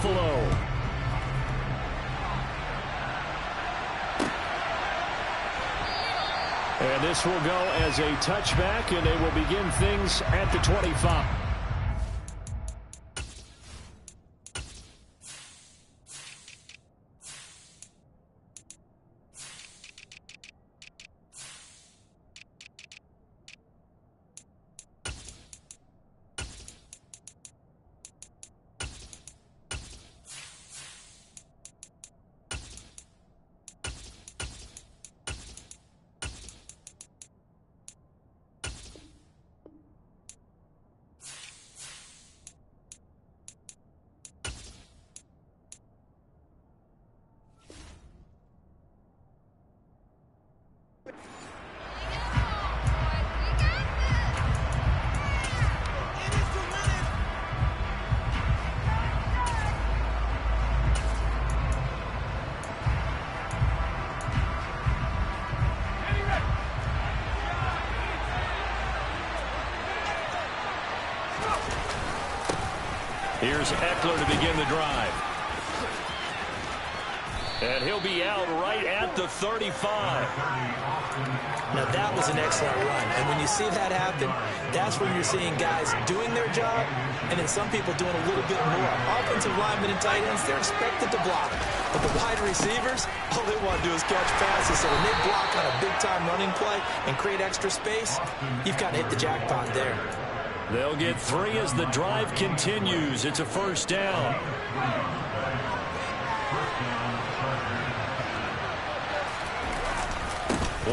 Buffalo. And this will go as a touchback, and they will begin things at the 25. Here's Eckler to begin the drive. And he'll be out right at the 35. Now that was an excellent run. And when you see that happen, that's when you're seeing guys doing their job and then some people doing a little bit more. Offensive linemen and tight ends, they're expected to block. But the wide receivers, all they want to do is catch passes. So when they block on a big-time running play and create extra space, you've got to hit the jackpot there. They'll get 3 as the drive continues. It's a first down.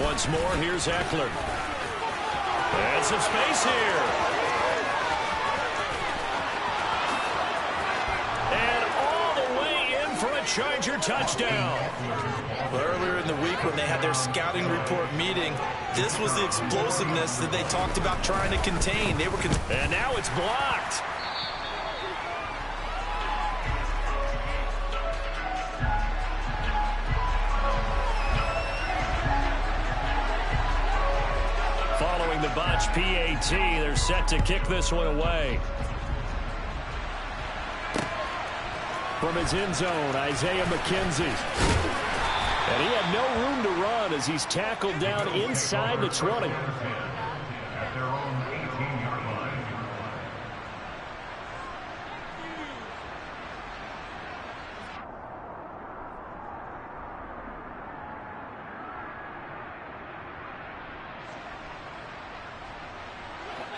Once more, here's Eckler. And some space here. And all the way in for a Charger touchdown. Well, earlier in the week when they had their scouting report meeting, this was the explosiveness that they talked about trying to contain. And now it's blocked. Following the botch PAT, they're set to kick this one away. From his end zone, Isaiah McKenzie. And he had no room to run as he's tackled down inside the 20.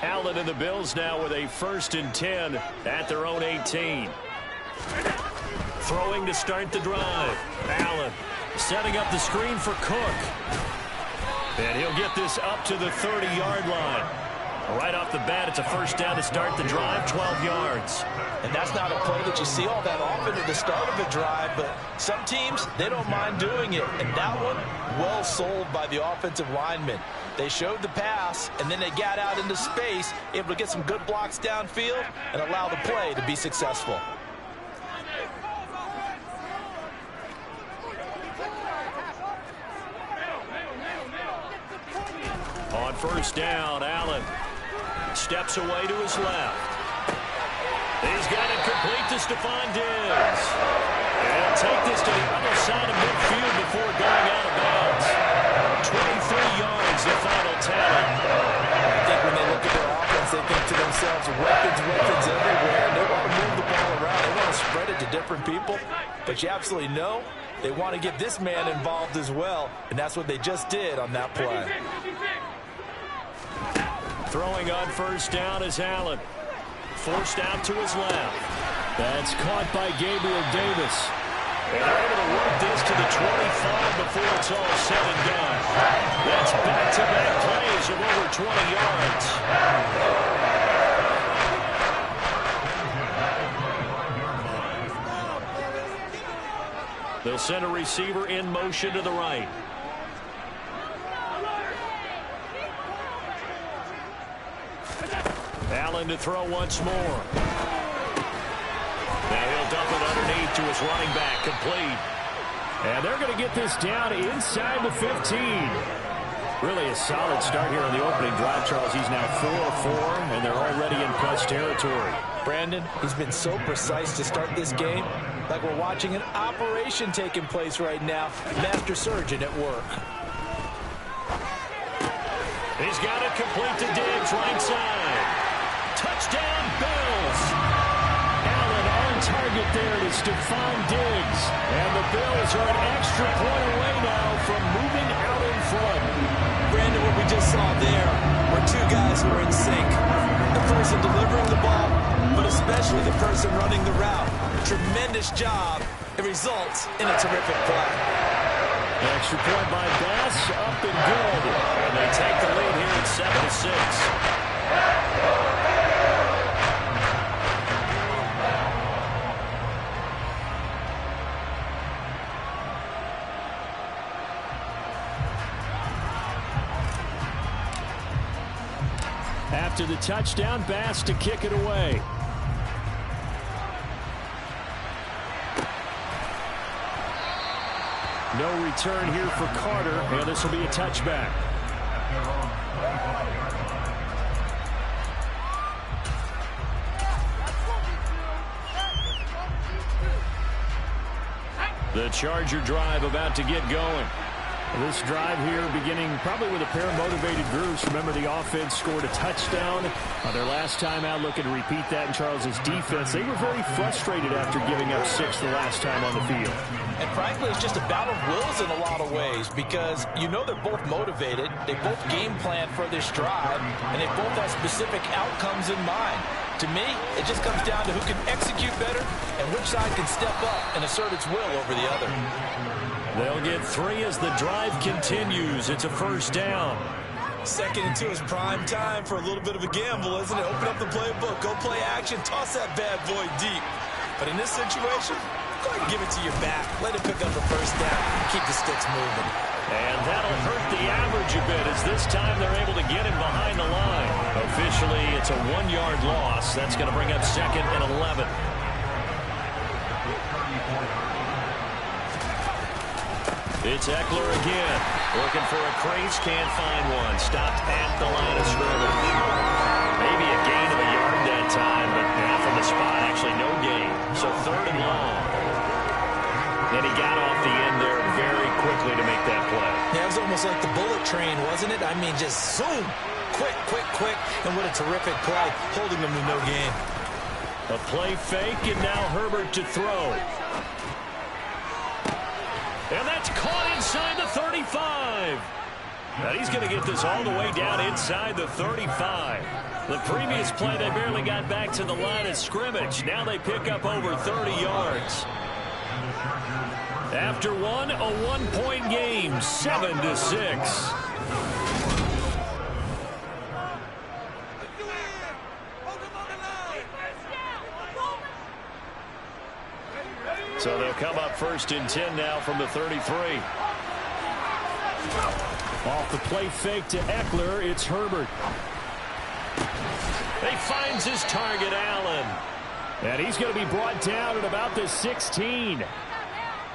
Allen and the Bills now with a 1st and 10 at their own 18. Throwing to start the drive. Allen setting up the screen for Cook. And he'll get this up to the 30-yard line. Right off the bat, it's a first down to start the drive, 12 yards. And that's not a play that you see all that often at the start of a drive, but some teams, they don't mind doing it. And that one, well sold by the offensive lineman. They showed the pass, and then they got out into space, able to get some good blocks downfield and allow the play to be successful. On first down, Allen steps away to his left. He's got it complete to Stephon Diggs. And he'll take this to the other side of midfield before going out of bounds. 23 yards, the final tally. I think when they look at their offense, they think to themselves, weapons, weapons everywhere. They want to move the ball around. They want to spread it to different people. But you absolutely know they want to get this man involved as well. And that's what they just did on that play. Throwing on first down is Allen. Forced out to his left. That's caught by Gabriel Davis. And they're able to work this to the 25 before it's all said and done. That's back-to-back plays of over 20 yards. They'll send a receiver in motion to the right. Allen to throw once more. Now he'll dump it underneath to his running back, complete. And they're going to get this down inside the 15. Really a solid start here on the opening drive, Charles. He's now 4-4, and they're already in plus territory. Brandon, he's been so precise to start this game, like we're watching an operation taking place right now. Master surgeon at work. He's got it complete to Diggs, right side. Touchdown, Bills. Allen on target there to Stephon Diggs. And the Bills are an extra point away now from moving out in front. Brandon, what we just saw there were two guys who are in sync. The person delivering the ball, but especially the person running the route. Tremendous job. It results in a terrific play. Extra point by Bass, up and good. And they take the lead here at 7-6. After the touchdown, Bass to kick it away. No return here for Carter, and this will be a touchback. The Charger drive about to get going. This drive here beginning probably with a pair of motivated groups. Remember, the offense scored a touchdown their last time out. Looking to repeat that in Charles's defense. They were very frustrated after giving up 6 the last time on the field. And frankly, it's just a battle of wills in a lot of ways because you know they're both motivated. They both game plan for this drive, and they both have specific outcomes in mind. To me, it just comes down to who can execute better and which side can step up and assert its will over the other. They'll get 3 as the drive continues. It's a first down. 2nd and 2 is prime time for a little bit of a gamble, isn't it? Open up the playbook, go play action, toss that bad boy deep. But in this situation, go ahead and give it to your back. Let it pick up the first down. Keep the sticks moving. And that'll hurt the average a bit as this time they're able to get him behind the line. Officially, it's a 1-yard loss. That's going to bring up 2nd and 11. It's Eckler again. Looking for a crease, can't find one. Stopped at the line of scrimmage. Maybe a gain of a yard that time, but from the spot, actually no gain. So 3rd and long. And he got off the end there very quickly to make that play. Yeah, it was almost like the bullet train, wasn't it? I mean, just zoom. Quick, quick, quick. And what a terrific play, holding them to no gain. A play fake, and now Herbert to throw. And that's caught inside the 35. And he's going to get this all the way down inside the 35. The previous play, they barely got back to the line of scrimmage. Now they pick up over 30 yards. After one, a 1-point game, 7-6. So they'll come up 1st and 10 now from the 33. Off the play fake to Eckler, it's Herbert. He finds his target, Allen. And he's going to be brought down at about the 16.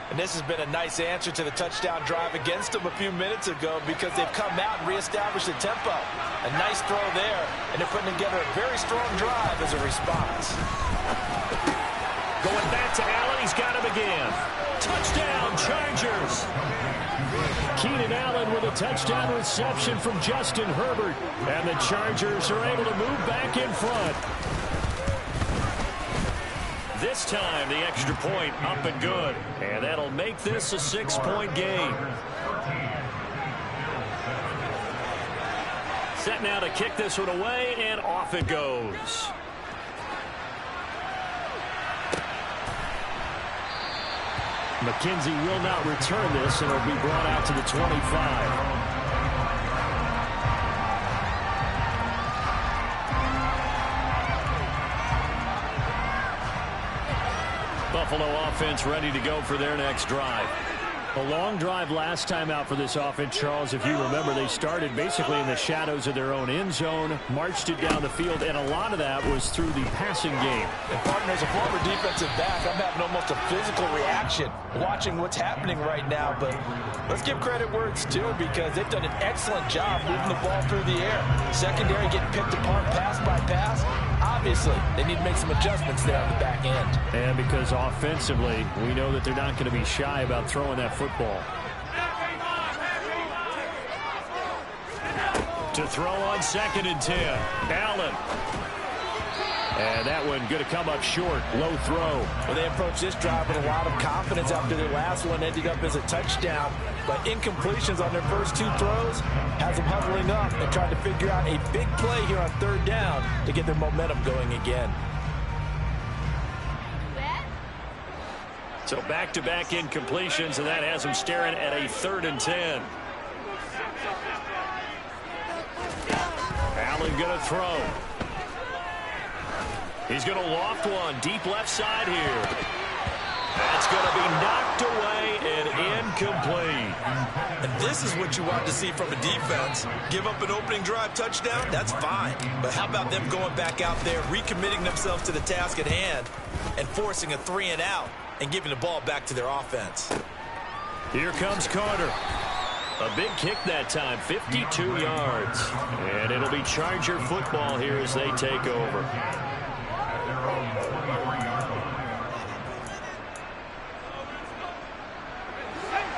And this has been a nice answer to the touchdown drive against them a few minutes ago because they've come out and reestablished the tempo. A nice throw there, and they're putting together a very strong drive as a response. Going back to Allen, he's got him again. Touchdown, Chargers. Keenan Allen with a touchdown reception from Justin Herbert. And the Chargers are able to move back in front. This time, the extra point up and good. And that'll make this a 6-point game. Set now to kick this one away, and off it goes. McKenzie will not return this, and it'll be brought out to the 25. Buffalo offense ready to go for their next drive. A long drive last time out for this offense, Charles. If you remember, they started basically in the shadows of their own end zone, marched it down the field, and a lot of that was through the passing game. And partner, as a former defensive back, I'm having almost a physical reaction watching what's happening right now. But let's give credit where it's due because they've done an excellent job moving the ball through the air. Secondary getting picked apart pass by pass. obviously, they need to make some adjustments there on the back end. And because offensively, we know that they're not going to be shy about throwing that football. To throw on 2nd and 10. Allen. And that one going to come up short. Low throw. Well, they approached this drive with a lot of confidence after their last one ended up as a touchdown. But incompletions on their first 2 throws has them huddling up and trying to figure out a big play here on 3rd down to get their momentum going again. So back-to-back incompletions, and that has them staring at a 3rd and 10. Allen going to throw. He's going to loft one deep left side here. That's going to be knocked away and incomplete. And this is what you want to see from a defense. Give up an opening drive touchdown, that's fine. But how about them going back out there, recommitting themselves to the task at hand, and forcing a 3-and-out and giving the ball back to their offense. Here comes Carter. A big kick that time, 52 yards. And it'll be Charger football here as they take over.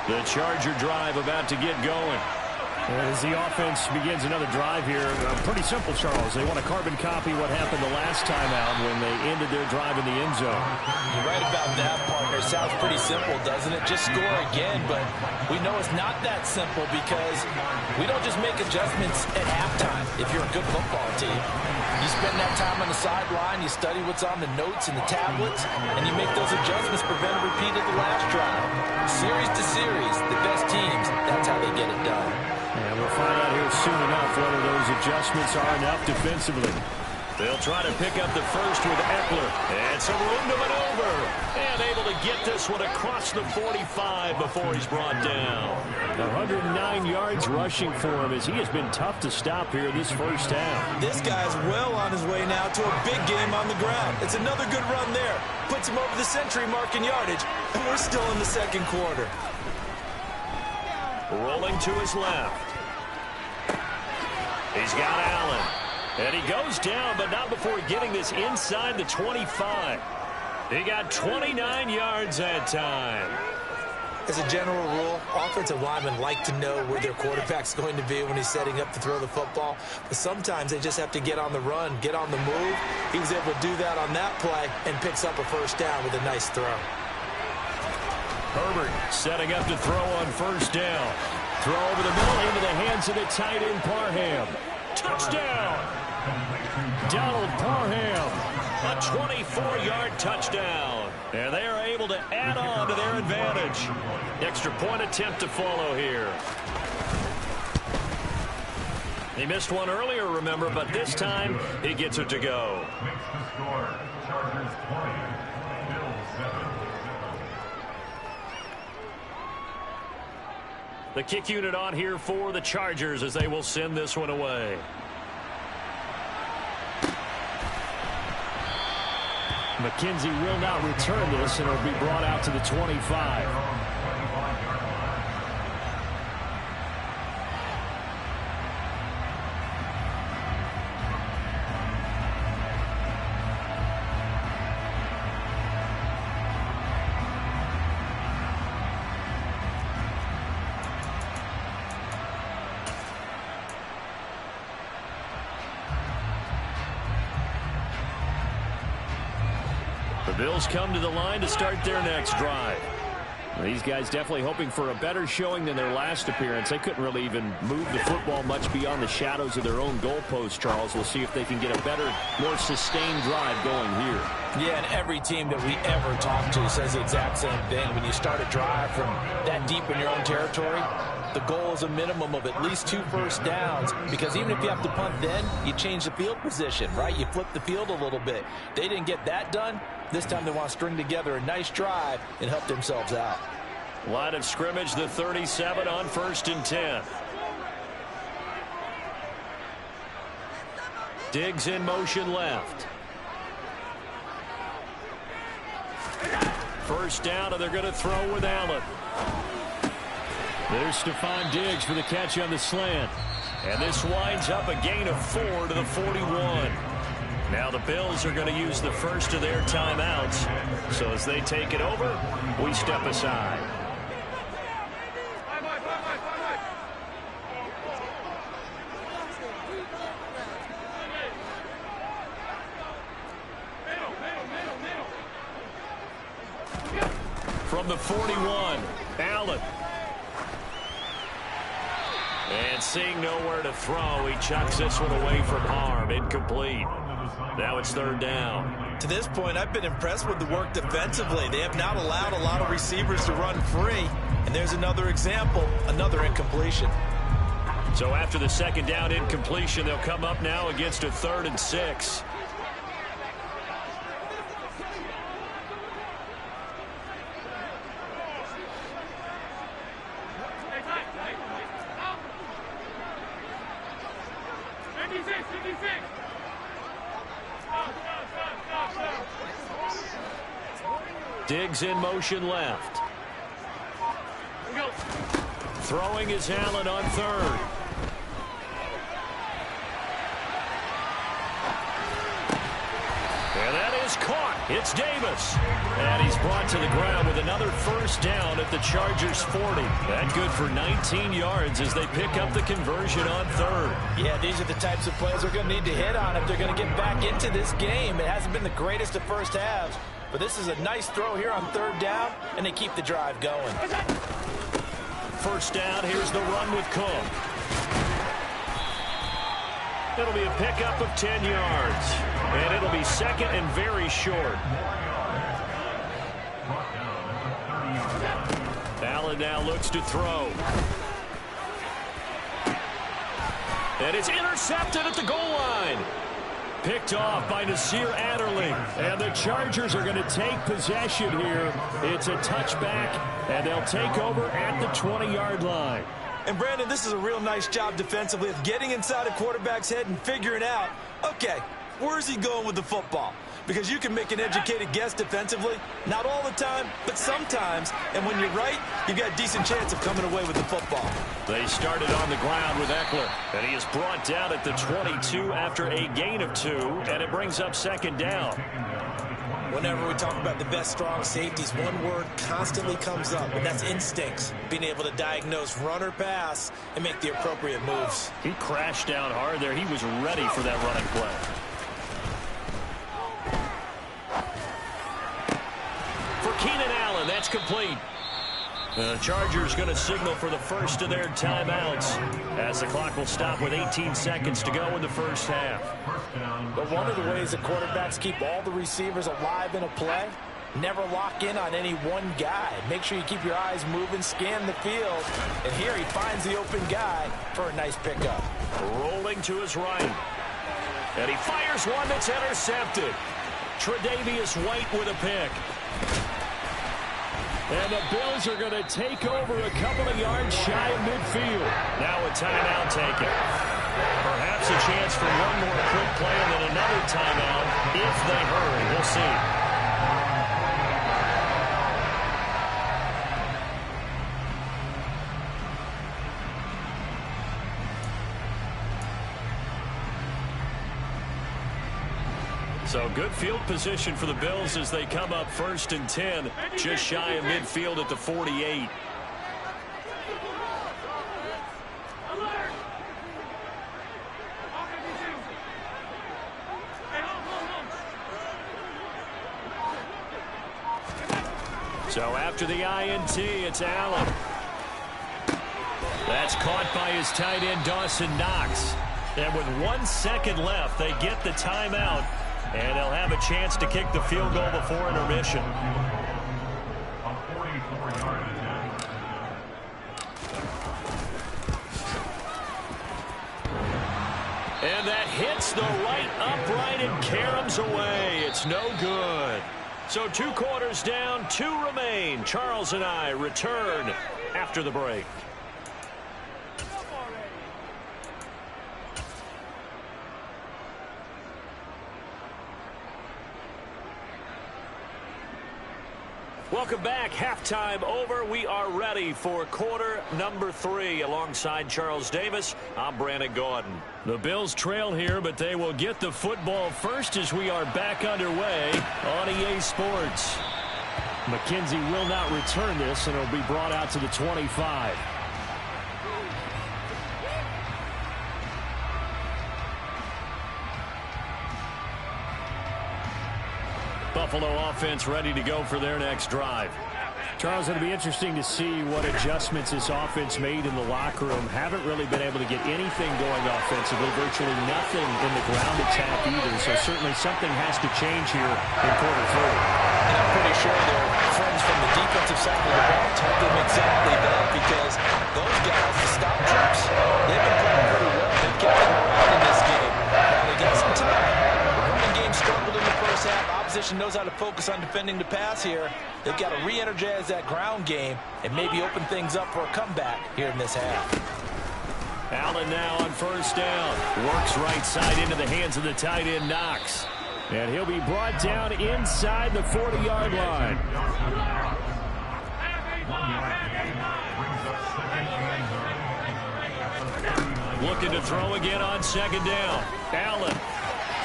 The Charger drive about to get going. As the offense begins another drive here, pretty simple, Charles. They want to carbon copy what happened the last time out when they ended their drive in the end zone. You're right about that, partner. Sounds pretty simple, doesn't it? Just score again, but we know it's not that simple because we don't just make adjustments at halftime if you're a good football team. You spend that time on the sideline, you study what's on the notes and the tablets, and you make those adjustments, prevent a repeat of the last drive. Series to series, the best teams, that's how they get it done. And we'll find out here soon enough whether those adjustments are enough defensively. They'll try to pick up the first with Eckler. And some room to maneuver. And able to get this one across the 45 before he's brought down. 109 yards rushing for him as he has been tough to stop here this first half. This guy's well on his way now to a big game on the ground. It's another good run there. Puts him over the century mark in yardage. And we're still in the 2nd quarter. Rolling to his left. He's got Allen. And he goes down, but not before getting this inside the 25. He got 29 yards that time. As a general rule, offensive linemen like to know where their quarterback's going to be when he's setting up to throw the football. But sometimes they just have to get on the run, get on the move. He was able to do that on that play and picks up a first down with a nice throw. Herbert setting up to throw on first down. Throw over the middle into the hands of the tight end Parham. Touchdown! Donald Parham, a 24-yard touchdown. And they are able to add on to their advantage. Extra point attempt to follow here. He missed one earlier, remember, but this time he gets it to go. Makes the score. Chargers 20, Bills 7. The kick unit on here for the Chargers as they will send this one away. McKenzie will not return this, and it'll be brought out to the 25. Bills come to the line to start their next drive. These guys definitely hoping for a better showing than their last appearance. They couldn't really even move the football much beyond the shadows of their own goalpost, Charles. We'll see if they can get a better, more sustained drive going here. Yeah, and every team that we ever talk to says the exact same thing. When you start a drive from that deep in your own territory, the goal is a minimum of at least 2 first downs, because even if you have to punt then, you change the field position, right? You flip the field a little bit. They didn't get that done. This time they want to string together a nice drive and help themselves out. Line of scrimmage, the 37 on 1st and 10. Diggs in motion left. First down, and they're going to throw with Allen. There's Stephon Diggs for the catch on the slant. And this winds up a gain of 4 to the 41. Now the Bills are going to use the first of their timeouts. So as they take it over, we step aside. From the 41, Allen. And seeing nowhere to throw, he chucks this one away from harm. Incomplete. Now it's third down. To this point, I've been impressed with the work defensively. They have not allowed a lot of receivers to run free. And there's another example, another incompletion. So after the second down incompletion, they'll come up now against a 3rd and 6. Diggs in motion left. Throwing is Allen on 3rd. And that is caught. It's Davis. And he's brought to the ground with another first down at the Chargers' 40. That good for 19 yards as they pick up the conversion on 3rd. Yeah, these are the types of plays they're going to need to hit on if they're going to get back into this game. It hasn't been the greatest of first halves, but this is a nice throw here on 3rd down, and they keep the drive going. First down, here's the run with Cook. It'll be a pickup of 10 yards. And it'll be second and very short. Allen now looks to throw. And it's intercepted at the goal line. Picked off by Nasir Adderley. And the Chargers are going to take possession here. It's a touchback, and they'll take over at the 20-yard line. And, Brandon, this is a real nice job defensively of getting inside a quarterback's head and figuring out, okay, where's he going with the football? Because you can make an educated guess defensively, not all the time, but sometimes. And when you're right, you've got a decent chance of coming away with the football. They started on the ground with Eckler, and he is brought down at the 22 after a gain of 2, and it brings up second down. Whenever we talk about the best strong safeties, one word constantly comes up, and that's instincts. Being able to diagnose run or pass and make the appropriate moves. He crashed down hard there. He was ready for that running play. For Keenan Allen, that's complete. The Chargers going to signal for the first of their timeouts as the clock will stop with 18 seconds to go in the first half. But one of the ways that quarterbacks keep all the receivers alive in a play, never lock in on any one guy. Make sure you keep your eyes moving, scan the field. And here he finds the open guy for a nice pickup. Rolling to his right. And he fires one that's intercepted. Tre'Davious White with a pick. And the Bills are going to take over a couple of yards shy of midfield. Now a timeout taken. Perhaps a chance for one more quick play and then another timeout if they hurry. We'll see. So good field position for the Bills as they come up 1st and 10, just shy of midfield at the 48. So after the INT, it's Allen. That's caught by his tight end, Dawson Knox. And with 1 second left, they get the timeout. And they'll have a chance to kick the field goal before intermission. And that hits the right upright and caroms away. It's no good. So 2 quarters down, 2 remain. Charles and I return after the break. Welcome back. Halftime over. We are ready for quarter number 3. Alongside Charles Davis, I'm Brandon Gordon. The Bills trail here, but they will get the football first as we are back underway on EA Sports. McKenzie will not return this, and it'll be brought out to the 25. Buffalo offense ready to go for their next drive. Charles, it'll be interesting to see what adjustments this offense made in the locker room. Haven't really been able to get anything going offensively, virtually nothing in the ground attack either. So certainly something has to change here in quarter 3. And I'm pretty sure their friends from the defensive side of the ball told them exactly that, because those guys, the stop trips, they've been playing pretty well. They've kept them around in this game. Now they got some time. The running game struggled in the first half. Opposition knows how to focus on defending the pass here. They've got to re-energize that ground game and maybe open things up for a comeback here in this half. Allen now on first down. Works right side into the hands of the tight end, Knox. And he'll be brought down inside the 40-yard line. Looking to throw again on second down. Allen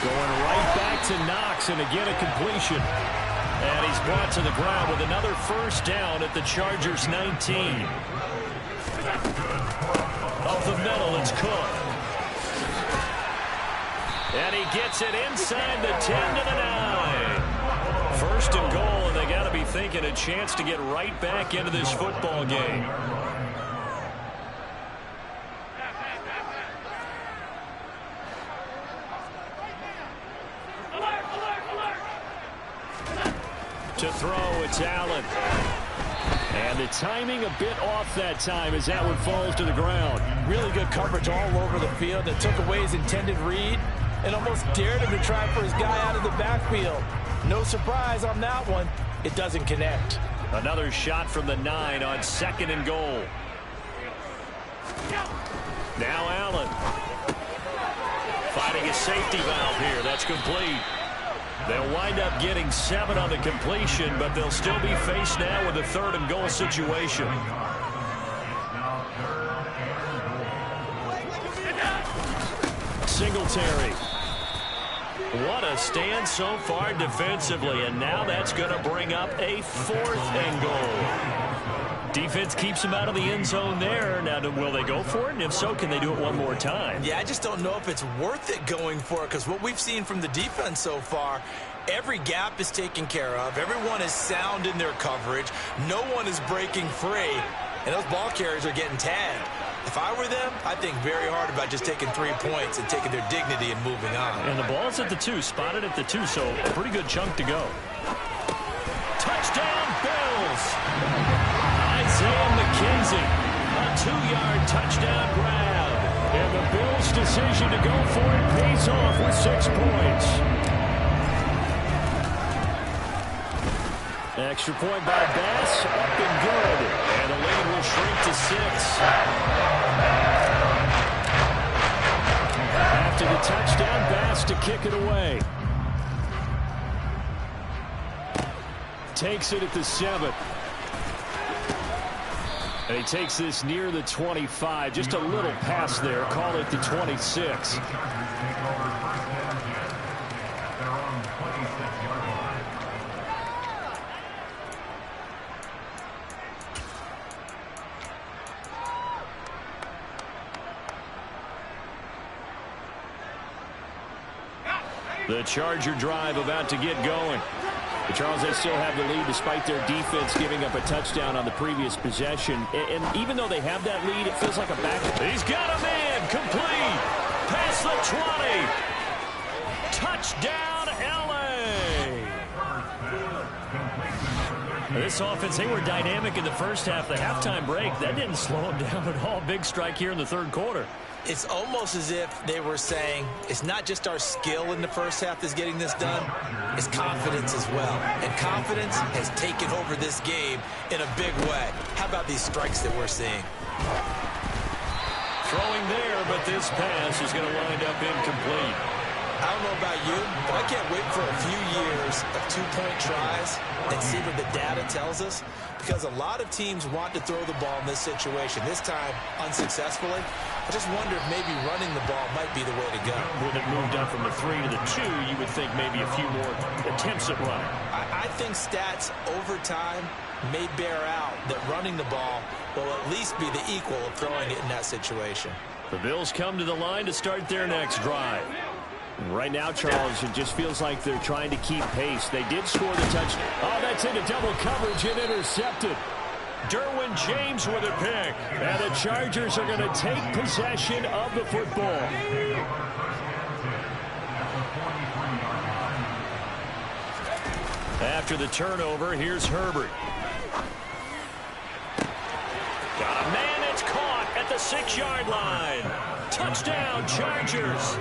going right back to Knox, and again a completion. And he's brought to the ground with another first down at the Chargers' 19. Up the middle, it's Cook. And he gets it inside the 10 to the 9. First and goal, and they got to be thinking a chance to get right back into this football game. To throw, it's Allen. And the timing a bit off that time as that one falls to the ground. Really good coverage all over the field that took away his intended read and almost dared him to try for his guy out of the backfield. No surprise on that one. It doesn't connect. Another shot from the 9 on second and goal. Now Allen. Finding a safety valve here. That's complete. They'll wind up getting 7 on the completion, but they'll still be faced now with a third and goal situation. Singletary. What a stand so far defensively, and now that's going to bring up a 4th and goal. Defense keeps him out of the end zone there. Now, will they go for it? And if so, can they do it one more time? Yeah, I just don't know if it's worth it going for it, because what we've seen from the defense so far, every gap is taken care of. Everyone is sound in their coverage. No one is breaking free, and those ball carriers are getting tagged. If I were them, I'd think very hard about just taking 3 points and taking their dignity and moving on. And the ball's at the 2, spotted at the 2, so a pretty good chunk to go. Touchdown, Bills! Isaiah McKenzie, a 2-yard touchdown grab. And the Bills' decision to go for it pays off with 6 points. Extra point by Bass, up and good. And the lead will shrink to 6. After the touchdown, Bass to kick it away. Takes it at the 7. And he takes this near the 25. Just a little pass there. Call it the 26. The Charger drive about to get going. But Charles, they still have the lead despite their defense giving up a touchdown on the previous possession. And even though they have that lead, it feels like a back. He's got a man complete. Past the 20. Touchdown, L.A. This offense, they were dynamic in the first half. The halftime break, that didn't slow them down at all. Big strike here in the third quarter. It's almost as if they were saying, it's not just our skill in the first half that's getting this done, it's confidence as well. And confidence has taken over this game in a big way. How about these strikes that we're seeing? Throwing there, but this pass is going to wind up incomplete. I don't know about you, but I can't wait for a few years of two-point tries and see what the data tells us, because a lot of teams want to throw the ball in this situation, this time unsuccessfully. I just wonder if maybe running the ball might be the way to go. With it moved up from the 3 to the 2, you would think maybe a few more attempts at running. I think stats over time may bear out that running the ball will at least be the equal of throwing it in that situation. The Bills come to the line to start their next drive. Right now, Charles, it just feels like they're trying to keep pace. They did score the touchdown. Oh, that's into double coverage and intercepted. Derwin James with a pick. And the Chargers are going to take possession of the football. After the turnover, here's Herbert. Got a man that's caught at the 6-yard line. Touchdown, Chargers.